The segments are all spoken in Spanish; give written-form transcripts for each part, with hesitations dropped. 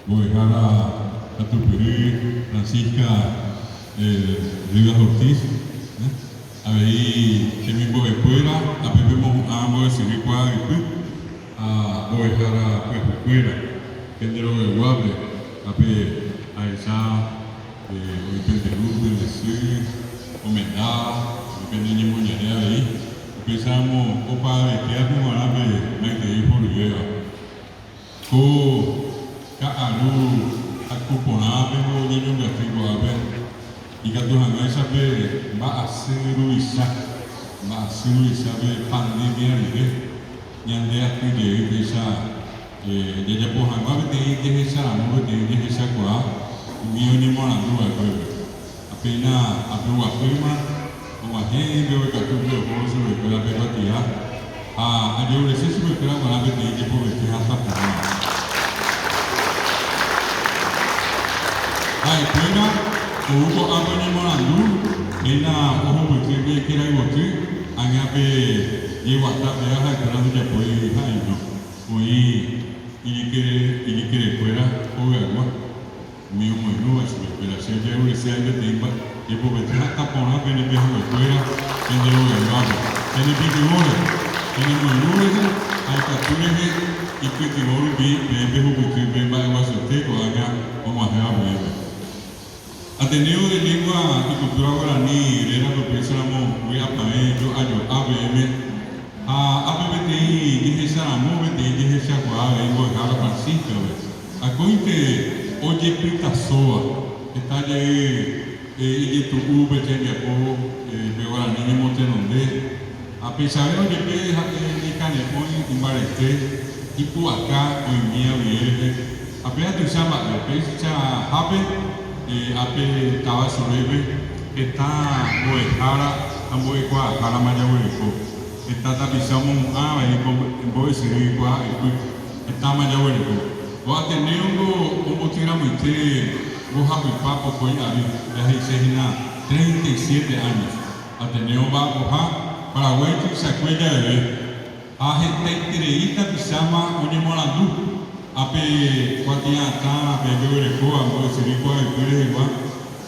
voy a dejar a tu Tupiri, Francisca Rivas Ortiz, a ver que mi voy escuela, a Pepe Mojamo de Siricua y pues, voy a dejar a pues escuela, que de lo que guape, a Pepe, a esa, hoy Pepe Luz, de decir, Omendá, que niño moñarea ahí, empezamos, opa, de que hace un árabe, me quedé por Rivera. Ka'alu akuponave ho niño gatigo ave y que tu hanga esa ve va a ser isa ve pandemia ide nyande ati de esa ya po hanga ve de esa no de esa kwa mi ni mona do ave apena abu apema o a gente ve que tu ve o so ve la pegatia a yo le sé si ve que la mala ve de po ve que hasta por pena, hubo algo en Morandu, pena, ojo, porque que era igual que, angape, lleva hasta de aja, que era de apoyo y no, hoy, y que fuera, o agua, mi humano, es que la serie de ese año de tiempo, y por meter hasta por una pena, que fuera, en el lugar, en el piquimore, en el mundo, hay capturas y que timor, bien, va a ser teco, haga, como hacer a Ateneo de Lengua y Cultura Guaraní, Irena López Ramón, voy a pagar yo ABM, ABBTI, dije Saramo, BTI, dije Chaguá, vengo a Jara Francisca, a Cointe, oye Pita Soa, está allí, y tu V, Cheniapo, Guaraní, Montenonde, a pesar de que es Canepón, Imbarete, y Puacá, Oimía, Viere, apenas tu llama, Pecha Jape, ape estaba sobre está boejara amboecua jara mayahueco está tapizamos y voy a seguir está mayahueco voy a tener un tira muy vos a mi papo pues ya hice 37 años a tener un bajo Paraguay que se acuerda de ver a gente creíta que se llama Oñemorandú ape cuatia ta ape bebe ko ambo sirikwa bebe igual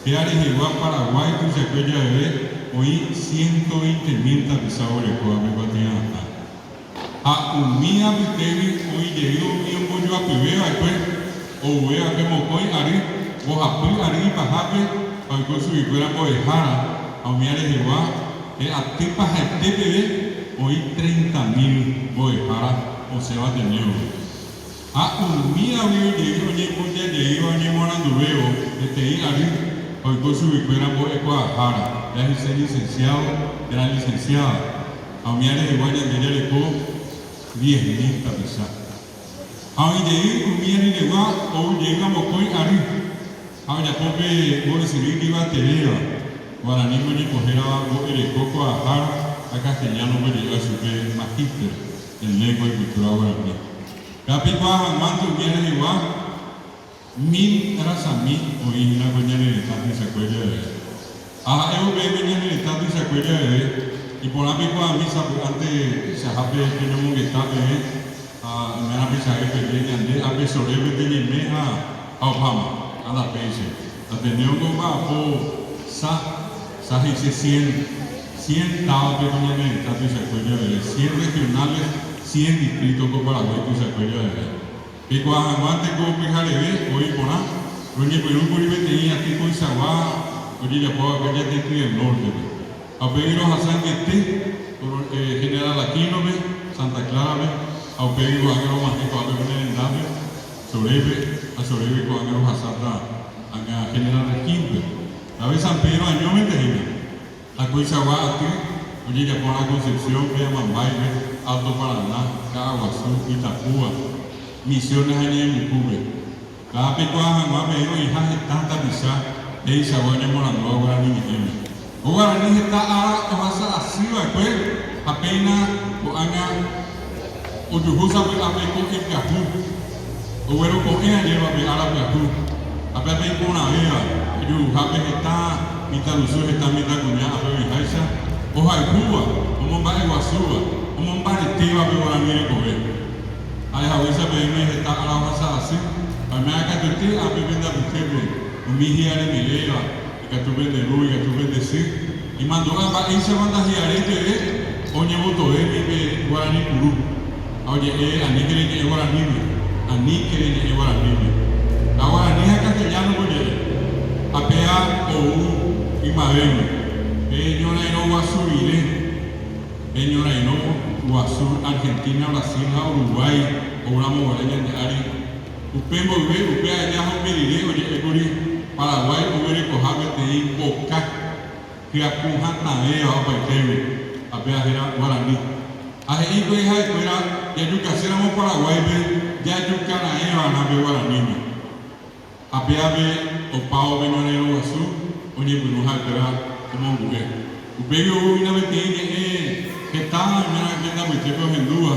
que ari igual Paraguay tu se cuella de hoy 120,000 tapisadores ko ape cuatia ta a umia bitevi hoy llegó un bollo a pibeo después o ve a que mocoi ari o api ari pajape para que su igual mo dejara a umia ari igual a tipa gente bebe hoy 30,000 bo dejara o se va a tener mía vive de mucha de iba ni morando veo ahí hoy con su vicuera voy a Jara ya es licenciado era licenciada a mi área de guardia de le co 10,000 tapizadas a mi de ir con mi área de guardia o llegamos con ari a ya pope voy a seguir iba a tener guaraní me coger a el coco a Jara a castellano me lleva a su magíster en lengua y cultura guaraní Capicua mando viene igual, 1000 razami o ina coña en el estado se acuerda de eu venía en el estado se acuerda de y por la picua a mí antes se hace que no me está de me ha pisado que viene ande a pesar de que tiene a Obama a la pese a tener un bajo sa dice 100 estados que coña en el estado se acuerda de 100 regionales 100 distritos con Paraguay que se acuerda de él. Y cuando antes como Pijarebe, hoy por ahí, Roñe Perú por ahí tenía aquí con Sabá, oye ya puedo que ya te estoy en el norte. A pedir a San Guete, General Aquino, Santa Clara, a pedir a Agro Mágico, a ver en el Dame, a Sorebe con Agro Hasatra, a General Requimpe. A ver San Pedro Año me tenía. A Coizabá, oye ya por la Concepción, que llaman Baile. Alto Paraná, Caguazú, Itapúa, Misiones allí en Mucube. Cada pecuaja más veo hijas de tanta pizza, de Isaguaña Morandó, Guaraní y o Guaraní está a basa así, después apenas o haga o yujusa pues a peco en Cajú, o bueno con ella lleva a la Cajú, a pepe con una vea, yo jape está, mitad lucio está mitad cuñada, a pepe Jaisa, o Jaicuba, como va de Guazúa. Como un barritiva que Guaraní le coge. A esa vez me está a la base así, a A me acá tu tío, a me venda busqueme, un hiare me leva, y que tu vende ruiga, tu vende sí. Y mandó a esa banda hiarete, oye, voto vive Guarani Purú. Oye, a ni quiere que Guarani, a ni quiere que Guarani. Ahora ni a castellano, oye, a pea o y madero. Señora y no va a subir, señora y no va a subir Argentina, Brasil, Uruguay, o una moreña de Ari. Usted volver, usted allá a un mediré, oye, Paraguay, hubiera cogido de boca, que apunta también a Paiteme, a pea era Guaraní. Ahí pues, ya yo que hacemos Paraguay, ya yo que a la Guaraní. A pea o pao venonero azul, oye, pues no hay como un buque. Upego una vez que estaba en una tienda muy tiempo en Dúa,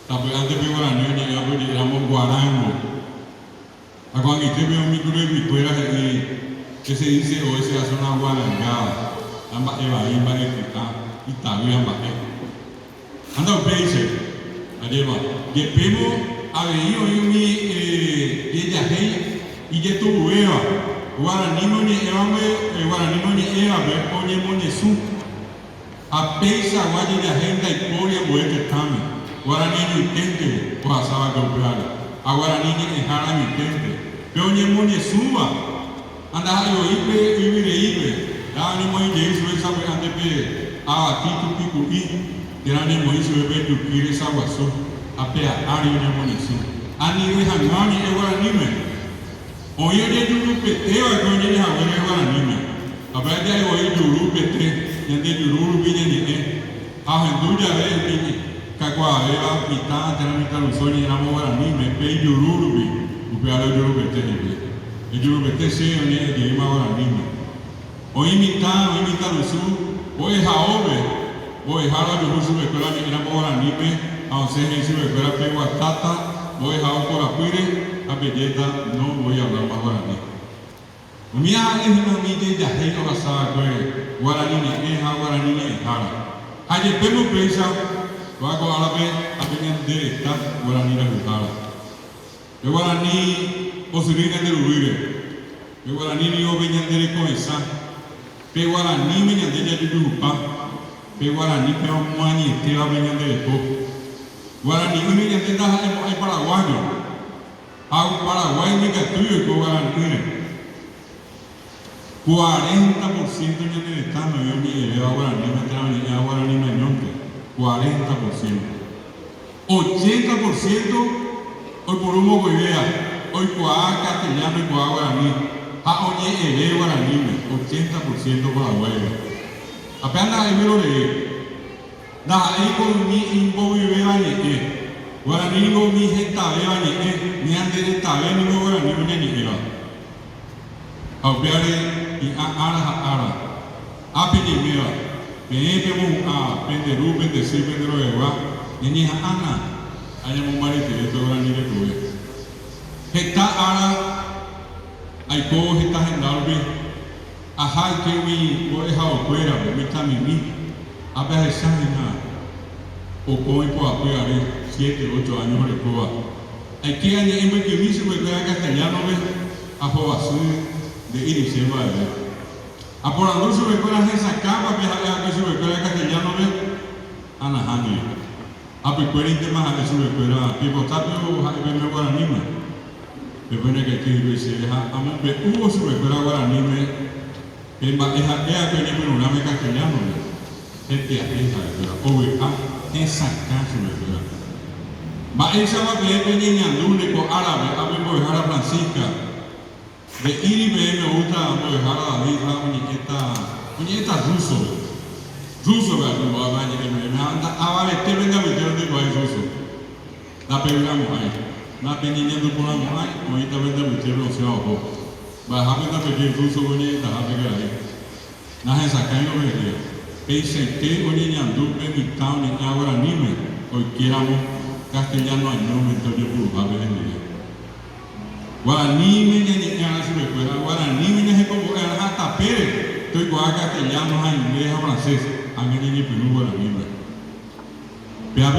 tapi antes de la niña ya pues llegamos guarango. A cuando te veo un micro de picuera que se dice o ese hace una guarangada, ambas evadimos y también ambas. Anda un peixe, allí va. Y el primo ha venido y ella y ya tuvo Eva. Guarani no ni Eva, oye moñesu. A peisa guaya de agenda y poria muerte también. Guarani no intente, o asaba comprarla. A Guarani ni ejara mi intente. Pero oye moñesuba. Anda a ibe. Ya ni moi Jesu esa pues ande pe. A ti tu pico y. Ya ni moi su bebé tu quiere esa guaso. A pea ari ni moñesu. Ani de hangani e Guarani me. Hoy yo yuru peteo a coño de abuela Guarani. A ver ya hoy yuru pete, ya de yuru viene ni a henduya de ni cacua era mitad de la mitad los sueños era Guarani me pe yuru vi, upea lo yuru pete ni el yuru pete se oye de ima Guarani. Hoy mitad los su, hoy jaobe, hoy jala yuru su escuela ni era Guarani me, a once en su escuela pe guatata, hoy jao por afuera. A belleza no voy a hablar más guaraní. Mía es una milla de ajeno basada con guaraní ni eja, guaraní ni ejara. Ayer pemo presa, lo hago a la vez a venir de esta guaraní la juzgada. El guaraní o se viene de Uruguay. El guaraní ni o venía de Coesa. El guaraní venía de Yayupa. El guaraní que un mañi que va venía de esto. Guaraní venía de el paraguayo. A un Paraguay ni que tuyo que Guarani 40% ya en el estado yo ni llevé a Guarani, me traen ni a Guarani Meñonte, 40%. 80% hoy por un poco idea, hoy cuá castellano y cuá Guarani, a oye el Guarani, 80% Paraguay. Apenas hay vero de da ahí con mi imbo vivera ni Guarani no mi gente vea ni antes de taber ni no Guarani no ni era. Apeare y ara. Apeli mira. Pene a penderu pendesi pendero ewa. Ni ana. Aya mo mari te to Guarani de tuve. Heta ara ai ko heta hendalbi. Ajá que mi voy a fuera, mi tamimi. Apeare sana. O coi po apeare 7, 8 años de Cuba. Aquí hay en el que dice que era castellano, a Jobasú de Irisema. A por la luz sobre la esa capa que hay sobre la castellano, a la Handy. A Pecuera Intemas a sobre la Pipotapio, a ver Guaranime. Depende que aquí dice, a Monte hubo sobre la Guaranime, en Bateja, que ha tenido un name castellano. Este esa, esa casa sobre la. Ma esa va a ver venir único árabe, a ver voy a dejar a Francisca. De ir y ver me gusta voy a dejar a David, la muñeca ruso. Ruso, ¿verdad? No va a bañar que me anda. Ah, vale, te venga a meter de país ruso. La pegamos ahí. La peñiñando por la mujer, ahorita venga a meter los ojos. Va a dejar a meter ruso, bonita, a pegar ahí. Nada de sacar y no me Pese que hoy en Andupe, mi town, ni ahora ni me, hoy quieramos. Castellano hay no me estoy por a ver en día. Guaraní me ni a su escuela, Guaraní me ni como era hasta Pérez. Estoy con castellano a inglés a francés, a mí ni Perú Guaraní. Vea que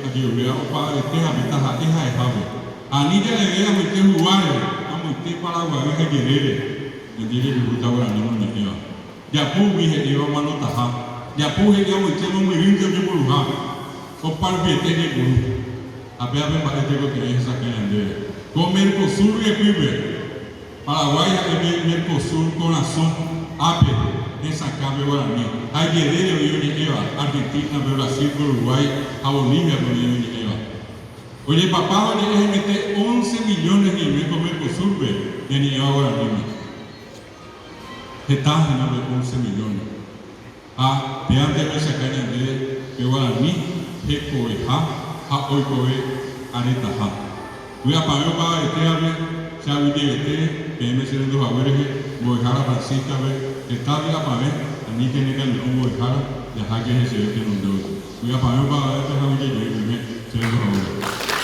aquí yo veo para este habitat a esa de Javi. Anilla le vea muy te jugar, a muy te Paraguay que quiere, me tiene que gustar ahora no me queda. Ya pude que iba mano taja, ya pude que muy te muy bien que me puluja, o para que te que pulu, a ver para que te que esa que ande. Con Mercosur que vive, Paraguay es Mercosur con azul, ape, esa cabe guaraní. Hay guerrero y yo lleva, Argentina, Brasil, Uruguay, a Bolivia, pero yo lleva. Oye, papá, oye, mete 11 millones de euros con Mercosur, de ni ahora mismo. Está generando 11 millones. Ah, de antes de esa caña de guaraní, Hecoeja, Haoicoe, Aretaja. Voy a pagar para este abre, se abre este, que me sirven dos abuelos, voy a dejar a Francisca, está de la pared, a mí que me queda un voy a dejar, ya que se ve que no doy. Voy a pagar para este abre, se ve dos abuelos.